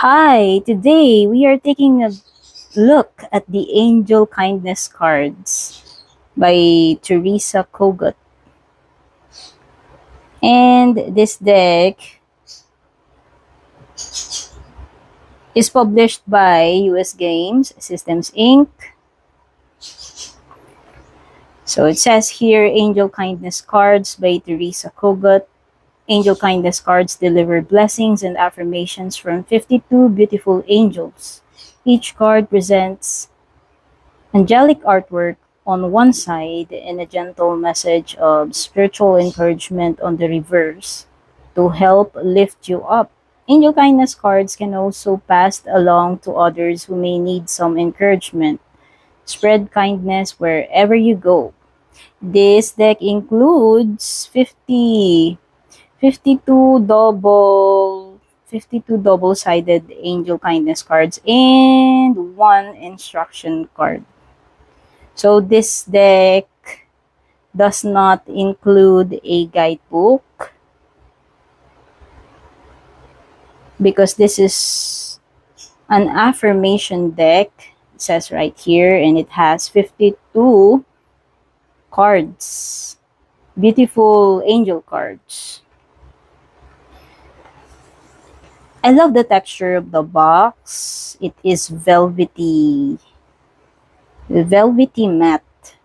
Hi, today we are taking a look at the Angel Kindness cards by Teresa Kogut. And this deck is published by US Games Systems Inc. So it says here Angel Kindness cards by Teresa Kogut. Angel Kindness cards deliver blessings and affirmations from 52 beautiful angels. Each card presents angelic artwork on one side and a gentle message of spiritual encouragement on the reverse to help lift you up. Angel kindness cards can also pass along to others who may need some encouragement. Spread kindness wherever you go. This deck includes 52 double-sided angel kindness cards and one instruction card. So this deck does not include a guidebook because this is an affirmation deck. It says right here, and it has 52 cards. Beautiful angel cards. I love the texture of the box. It is velvety matte.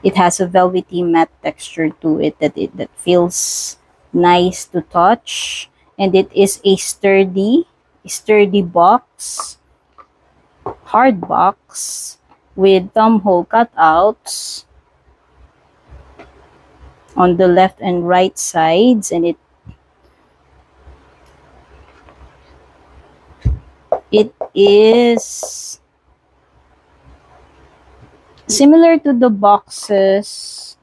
It has a velvety matte texture to it that feels nice to touch, and it is a sturdy box, hard box with thumb hole cutouts on the left and right sides, and it is similar to the boxes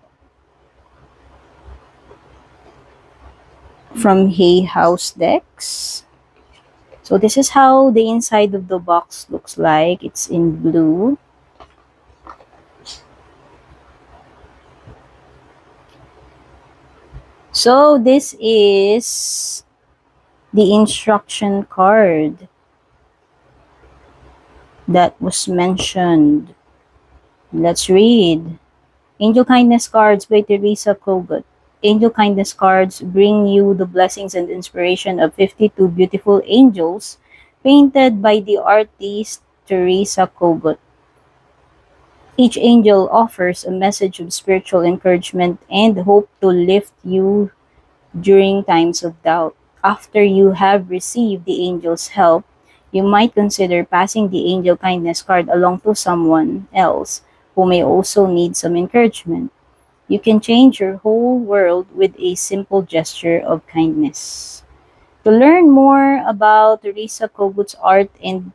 from Hay House decks. So this is how the inside of the box looks like. It's in blue. So this is the instruction card that was mentioned. Let's read. Angel Kindness Cards by Teresa Kogut. Angel Kindness cards bring you the blessings and inspiration of 52 beautiful angels painted by the artist Teresa Kogut. Each angel offers a message of spiritual encouragement and hope to lift you during times of doubt. After you have received the angel's help, you might consider passing the angel kindness card along to someone else who may also need some encouragement. You can change your whole world with a simple gesture of kindness. To learn more about Teresa Kogut's art and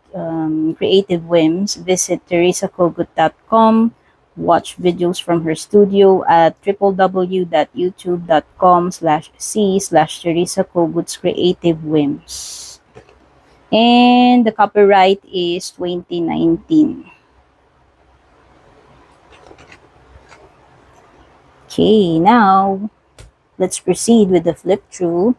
creative whims, visit teresakogut.com. Watch videos from her studio at www.youtube.com/c/Teresa Kogut's creative whims. And the copyright is 2019. Okay, now let's proceed with the flip through.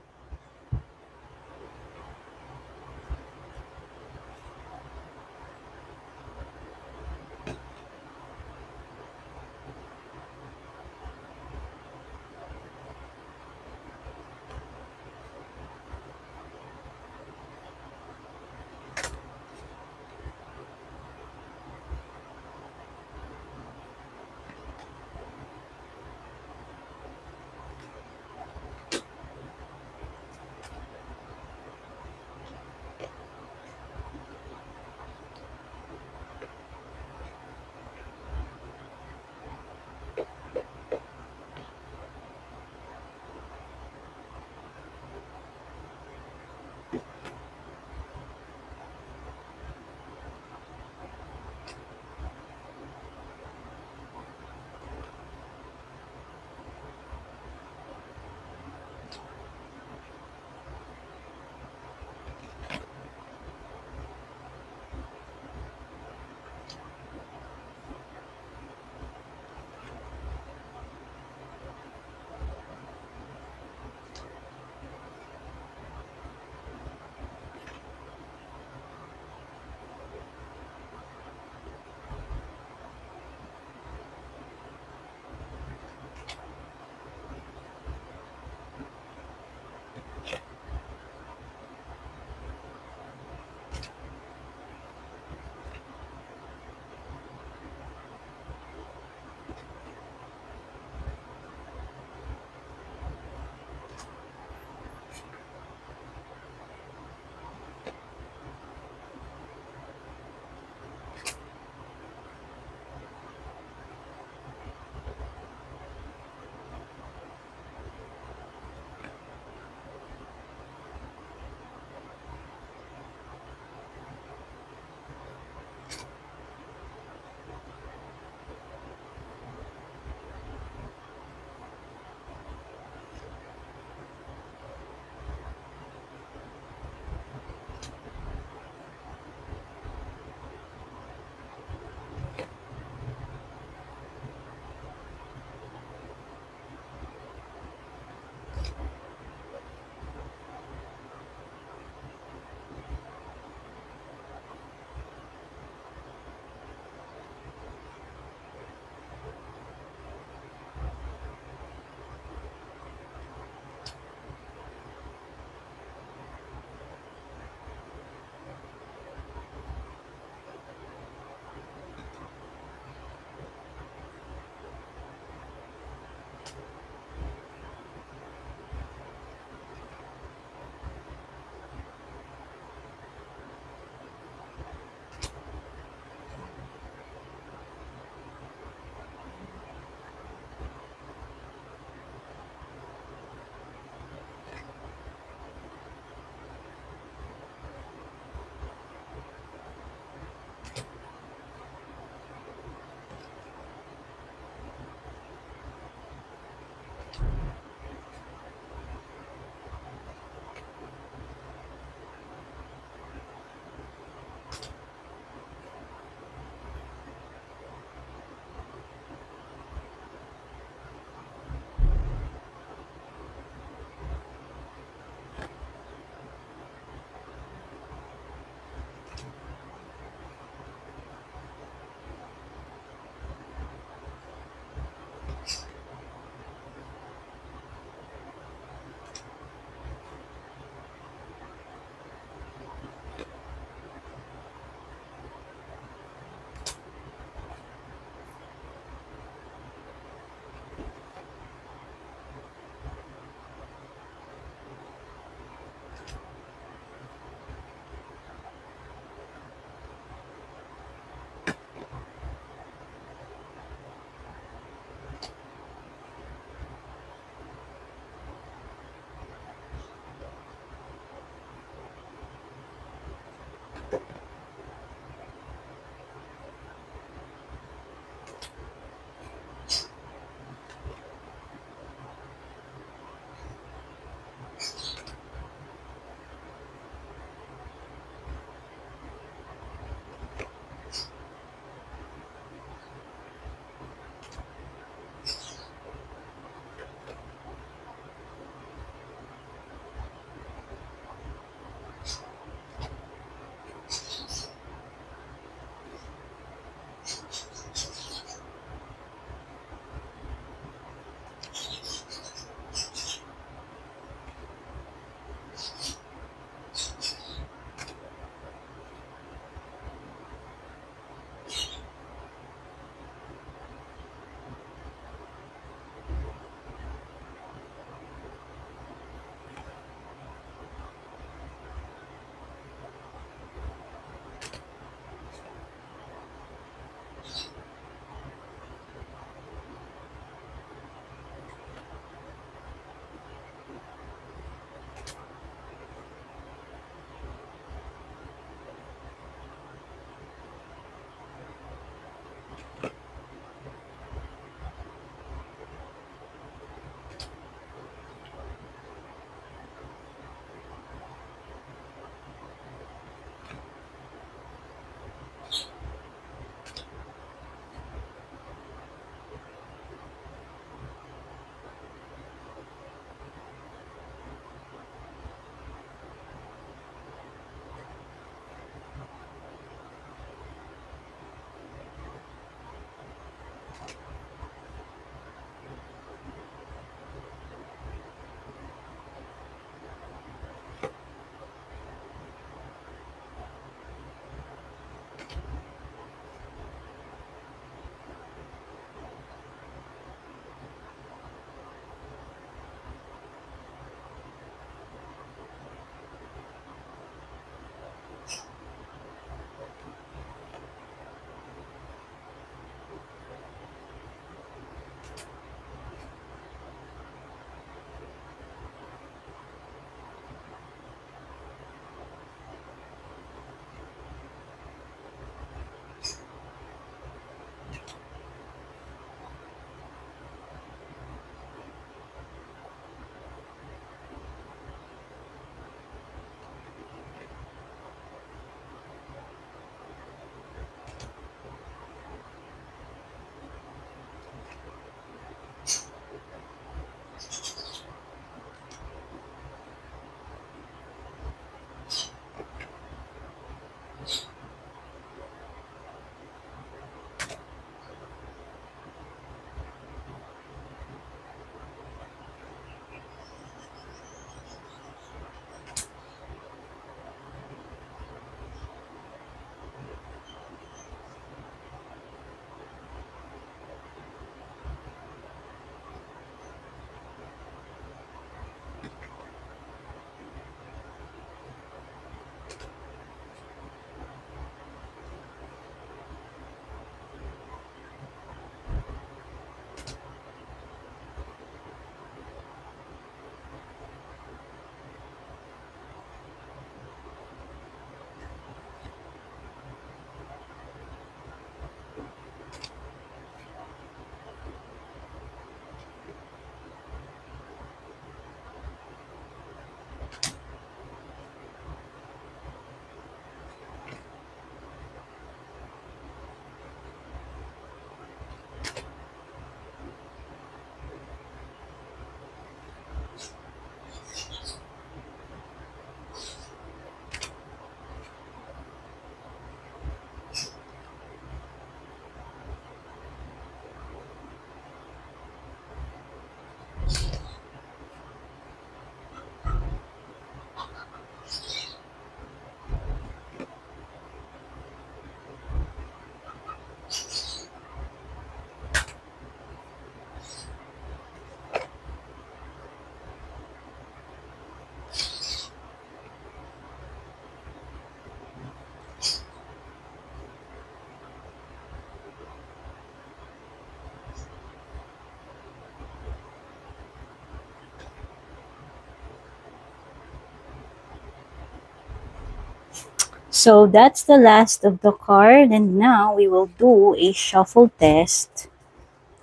So that's the last of the card, and now we will do a shuffle test.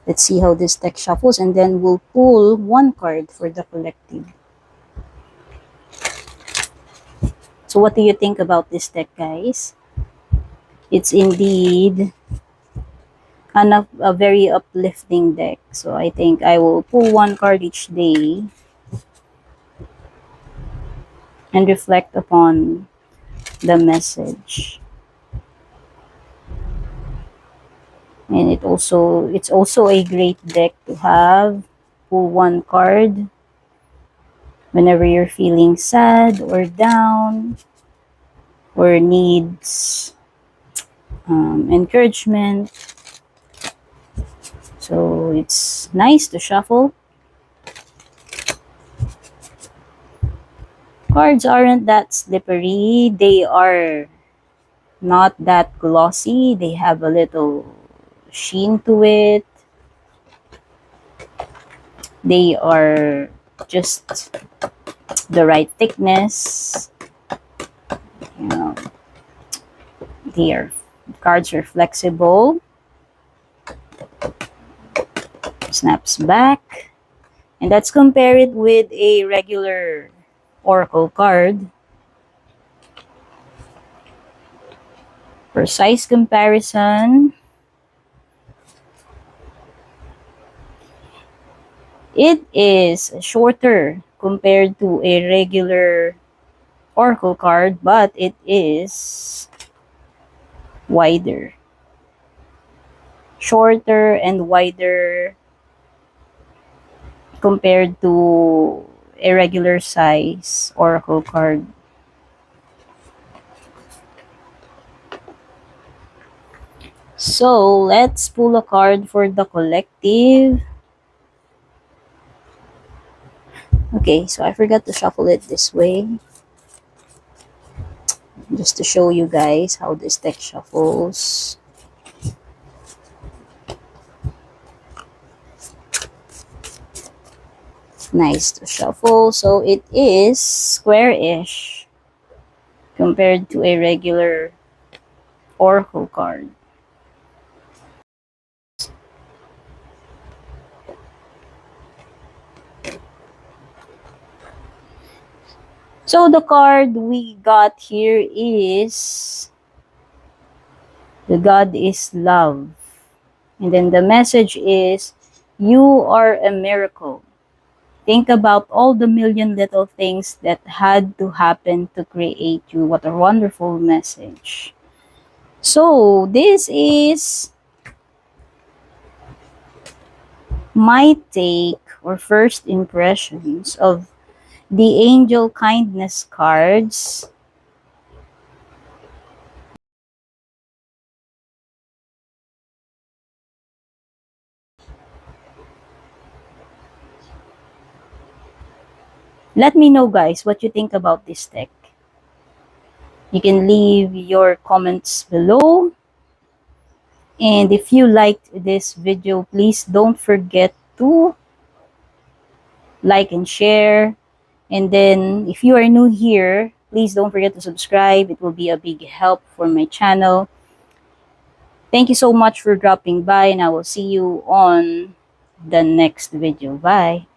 Let's see how this deck shuffles, and then we'll pull one card for the collective. So what do you think about this deck, guys? It's indeed a very uplifting deck. So I think I will pull one card each day and reflect upon the message. And it's also a great deck to have. Pull one card whenever you're feeling sad or down or needs encouragement. So it's nice to shuffle. Cards aren't that slippery. They are not that glossy. They have a little sheen to it. They are just the right thickness. You know, cards are flexible. Snaps back. And let's compare it with a regular oracle card. For size comparison, it is shorter compared to a regular oracle card, but it is wider. Shorter and wider compared to a regular size oracle card. So let's pull a card for the collective. Okay, so I forgot to shuffle it this way. Just to show you guys how this deck shuffles. Nice to shuffle. So it is square-ish compared to a regular oracle card. So the card we got here is the God is love. And then the message is, you are a miracle. Think about all the million little things that had to happen to create you. What a wonderful message. So this is my take or first impressions of the angel kindness cards. Let me know, guys, what you think about this deck. You can leave your comments below. And if you liked this video, please don't forget to like and share. And then if you are new here, please don't forget to subscribe. It will be a big help for my channel. Thank you so much for dropping by, and I will see you on the next video. Bye.